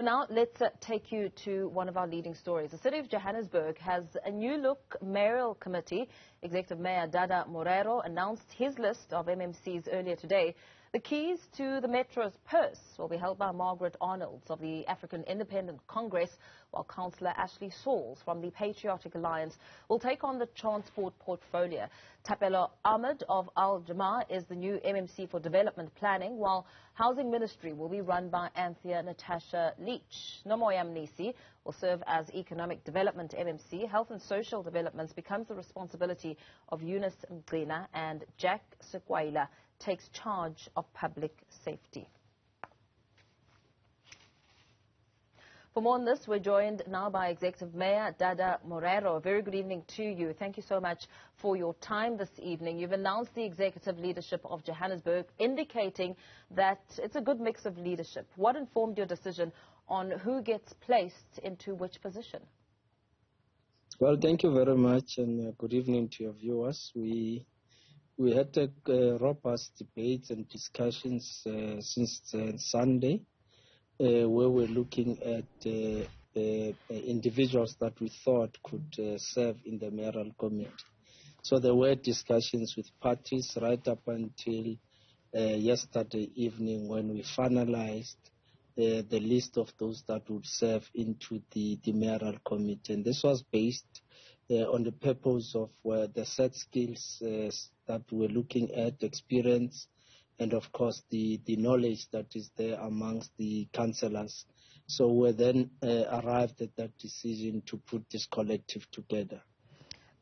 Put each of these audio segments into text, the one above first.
Now, let's take you to one of our leading stories. The city of Johannesburg has a new look mayoral committee. Executive Mayor Dada Morero announced his list of MMCs earlier today. The keys to the metro's purse will be held by Margaret Arnolds of the African Independent Congress, while Councillor Ashley Sauls from the Patriotic Alliance will take on the transport portfolio. Tapelo Ahmed of Al Jamaa is the new MMC for development planning, while Housing Ministry will be run by Anthea Natasha Leach. Nomoya Mnisi will serve as Economic Development MMC. Health and Social Developments becomes the responsibility of Eunice Mgcina, and Jack Sekwaila takes charge of public safety. For more on this, we're joined now by Executive Mayor Dada Morero. A very good evening to you. Thank you so much for your time this evening. You've announced the executive leadership of Johannesburg, indicating that it's a good mix of leadership. What informed your decision on who gets placed into which position? Well, thank you very much, and good evening to your viewers. We had robust debates and discussions since Sunday, where we're looking at individuals that we thought could serve in the mayoral committee. So there were discussions with parties right up until yesterday evening, when we finalized the list of those that would serve into the mayoral committee. And this was based on the purpose of the set skills that we're looking at, experience, and of course the knowledge that is there amongst the councillors. So we then arrived at that decision to put this collective together.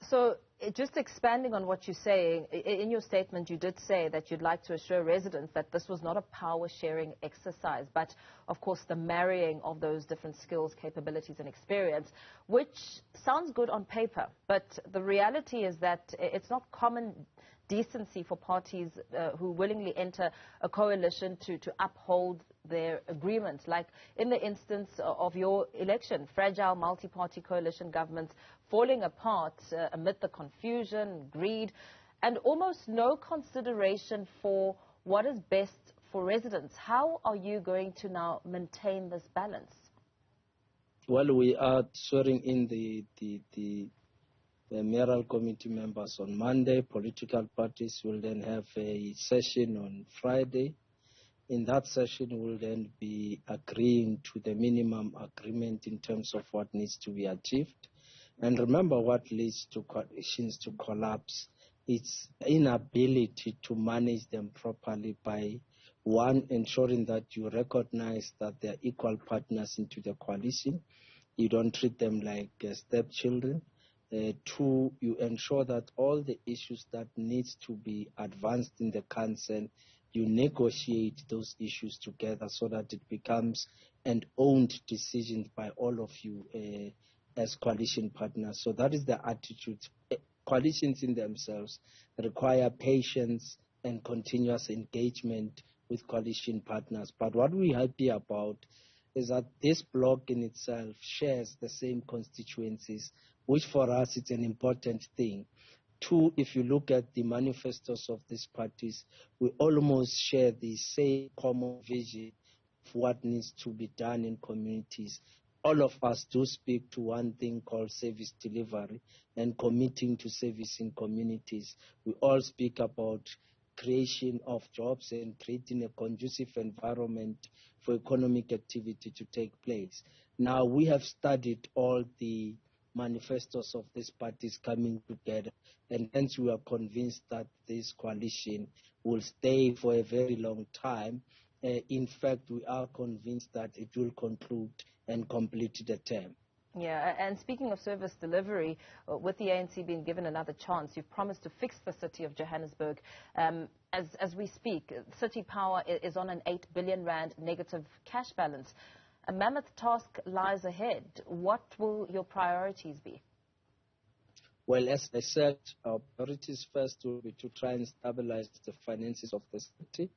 So just expanding on what you're saying, in your statement you did say that you'd like to assure residents that this was not a power-sharing exercise, but of course the marrying of those different skills, capabilities and experience, which sounds good on paper, but the reality is that it's not common decency for parties who willingly enter a coalition to uphold their agreements. Like in the instance of your election, fragile multi-party coalition governments falling apart amid the confusion, greed, and almost no consideration for what is best for residents. How are you going to now maintain this balance? Well, we are swearing in the mayoral committee members on Monday. Political parties will then have a session on Friday. In that session, we'll then be agreeing to the minimum agreement in terms of what needs to be achieved. And remember, what leads to coalitions to collapse, it's inability to manage them properly by, one, ensuring that you recognize that they're equal partners into the coalition. You don't treat them like stepchildren. Two, you ensure that all the issues that needs to be advanced in the council, you negotiate those issues together so that it becomes an owned decision by all of you as coalition partners. So that is the attitude. Coalitions in themselves require patience and continuous engagement with coalition partners. But what we're happy about is that this bloc in itself shares the same constituencies, which for us is an important thing. Two, if you look at the manifestos of these parties, we almost share the same common vision of what needs to be done in communities. All of us do speak to one thing called service delivery and committing to service in communities. We all speak about creation of jobs and creating a conducive environment for economic activity to take place. Now, we have studied all the manifestos of these parties coming together, and hence we are convinced that this coalition will stay for a very long time. In fact, we are convinced that it will conclude and complete the term. Yeah, and speaking of service delivery, with the ANC being given another chance, you've promised to fix the city of Johannesburg. As we speak, City Power is on an 8 billion rand negative cash balance. A mammoth task lies ahead. What will your priorities be? Well, as I said, our priorities first will be to try and stabilize the finances of the city.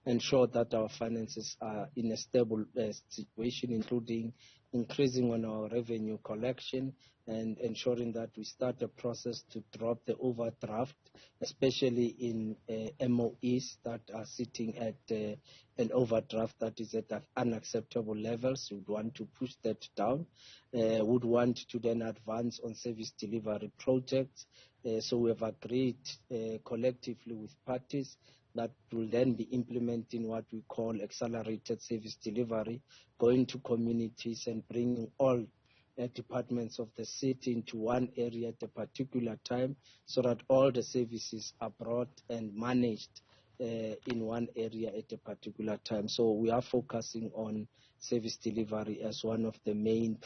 ensure that our finances are in a stable situation, including increasing on our revenue collection and ensuring that we start a process to drop the overdraft, especially in MOEs that are sitting at an overdraft that is at unacceptable levels. We would want to push that down. Would want to then advance on service delivery projects. So we have agreed collectively with parties that will then be implementing what we call accelerated service delivery, going to communities and bringing all departments of the city into one area at a particular time so that all the services are brought and managed in one area at a particular time. So we are focusing on service delivery as one of the main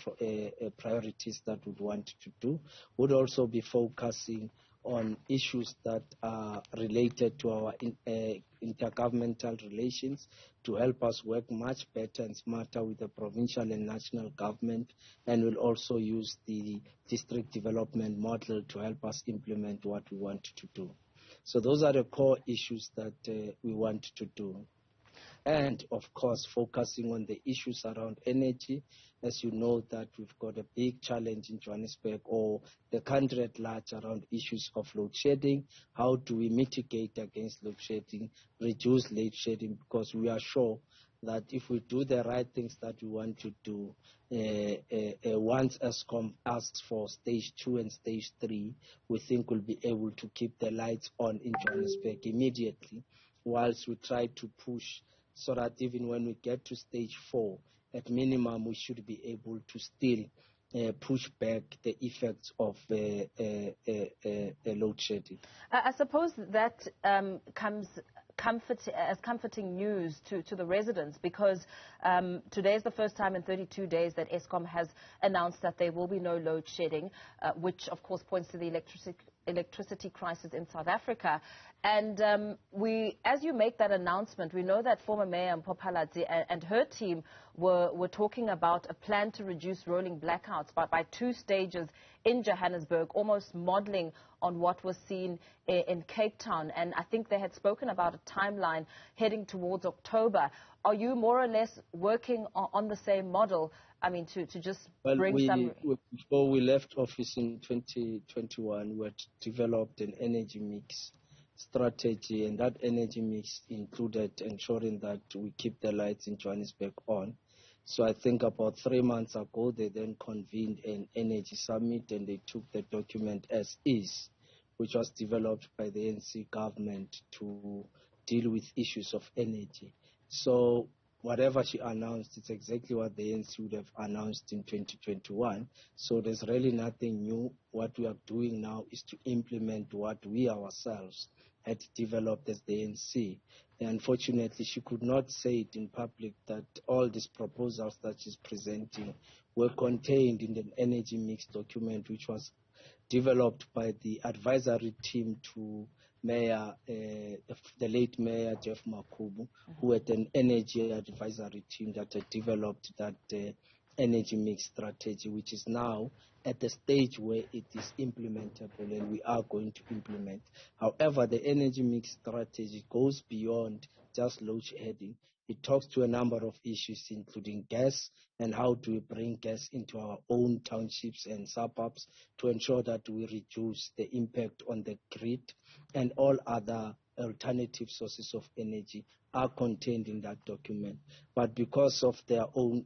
priorities that we want to do. Would also be focusing on issues that are related to our intergovernmental relations to help us work much better and smarter with the provincial and national government, and will also use the district development model to help us implement what we want to do. So those are the core issues that we want to do. And, of course, focusing on the issues around energy. As you know, that we've got a big challenge in Johannesburg or the country at large around issues of load shedding. How do we mitigate against load shedding, reduce load shedding? Because we are sure that if we do the right things that we want to do, once Eskom asks for stage 2 and stage 3, we think we'll be able to keep the lights on in Johannesburg immediately, whilst we try to push so that even when we get to stage 4, at minimum, we should be able to still push back the effects of load shedding. I suppose that comes as comforting news to the residents, because today is the first time in 32 days that Eskom has announced that there will be no load shedding, which of course points to the electricity crisis in South Africa. And as you make that announcement, we know that former Mayor Mpopalazi and her team were talking about a plan to reduce rolling blackouts by 2 stages in Johannesburg, almost modeling on what was seen in Cape Town. And I think they had spoken about a timeline heading towards October. Are you more or less working on the same model? I mean, to just bring some... Before we left office in 2021, we had developed an energy mix strategy, and that energy mix included ensuring that we keep the lights in Johannesburg on. So I think about 3 months ago, they then convened an energy summit, and they took the document as is, which was developed by the ANC government to deal with issues of energy. So whatever she announced, it's exactly what the ANC would have announced in 2021. So there's really nothing new. What we are doing now is to implement what we ourselves had developed as the ANC. And unfortunately, she could not say it in public that all these proposals that she's presenting were contained in the energy mix document, which was developed by the advisory team to Mayor, the late Mayor Jeff Makubu, who had an energy advisory team that had developed that energy mix strategy, which is now at the stage where it is implementable, and we are going to implement. However, the energy mix strategy goes beyond just load shedding. It talks to a number of issues, including gas, and how do we bring gas into our own townships and suburbs to ensure that we reduce the impact on the grid, and all other alternative sources of energy are contained in that document. But because of their own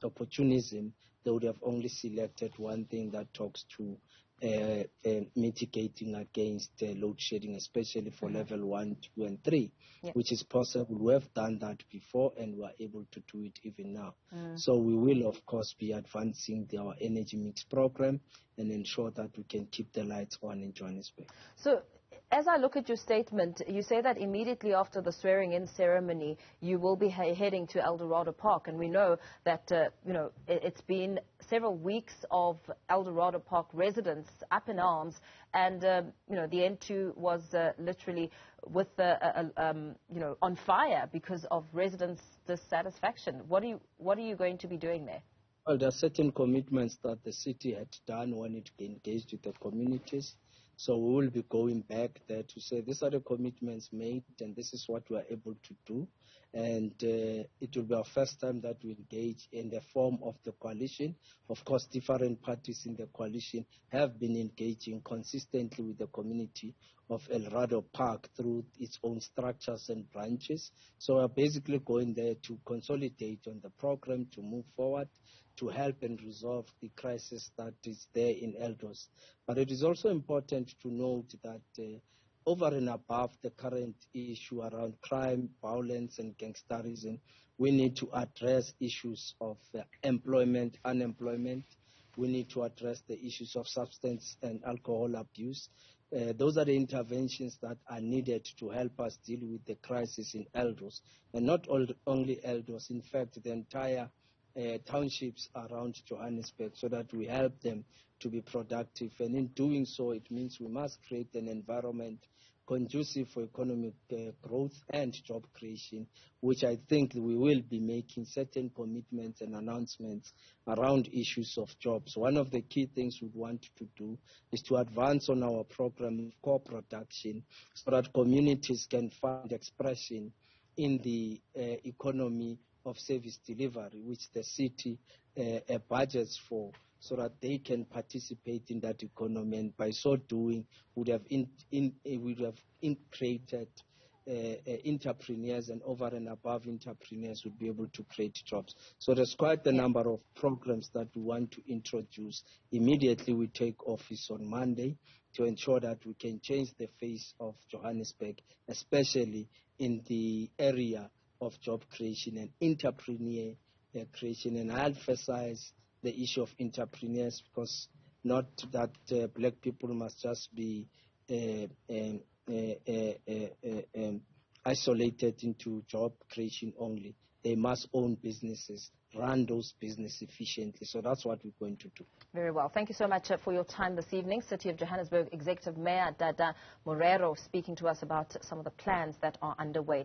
opportunism, they would have only selected one thing that talks to mitigating against load shedding, especially for level 1, 2, and 3, which is possible. We have done that before, and we are able to do it even now. So we will, of course, be advancing our energy mix program and ensure that we can keep the lights on in Johannesburg. So, as I look at your statement, you say that immediately after the swearing-in ceremony, you will be heading to Eldorado Park. And we know that, it's been several weeks of Eldorado Park residents up in arms. And, the N2 was literally with on fire because of residents' dissatisfaction. What are you going to be doing there? Well, there are certain commitments that the city had done when it engaged with the communities. So we will be going back there to say these are the commitments made and this is what we are able to do. And it will be our first time that we engage in the form of the coalition. Of course, different parties in the coalition have been engaging consistently with the community of El Rado Park through its own structures and branches. So we're basically going there to consolidate on the program, to move forward, to help and resolve the crisis that is there in Eldos. But it is also important to note that over and above the current issue around crime, violence, and gangsterism, we need to address issues of employment, unemployment. We need to address the issues of substance and alcohol abuse. Those are the interventions that are needed to help us deal with the crisis in Eldos. And not only Eldos, in fact, the entire townships around Johannesburg, so that we help them to be productive. And in doing so, it means we must create an environment conducive for economic growth and job creation, which I think we will be making certain commitments and announcements around issues of jobs. One of the key things we want to do is to advance on our program of co-production so that communities can find expression in the economy of service delivery, which the city budgets for, so that they can participate in that economy, and by so doing would have created entrepreneurs, and over and above entrepreneurs would be able to create jobs. So there's quite a number of programs that we want to introduce immediately we take office on Monday, to ensure that we can change the face of Johannesburg, especially in the area of job creation and entrepreneur creation. And I emphasize the issue of entrepreneurs, because not that black people must just be isolated into job creation only. They must own businesses, run those businesses efficiently. So that's what we're going to do. Very well. Thank you so much for your time this evening. City of Johannesburg Executive Mayor Dada Morero speaking to us about some of the plans that are underway.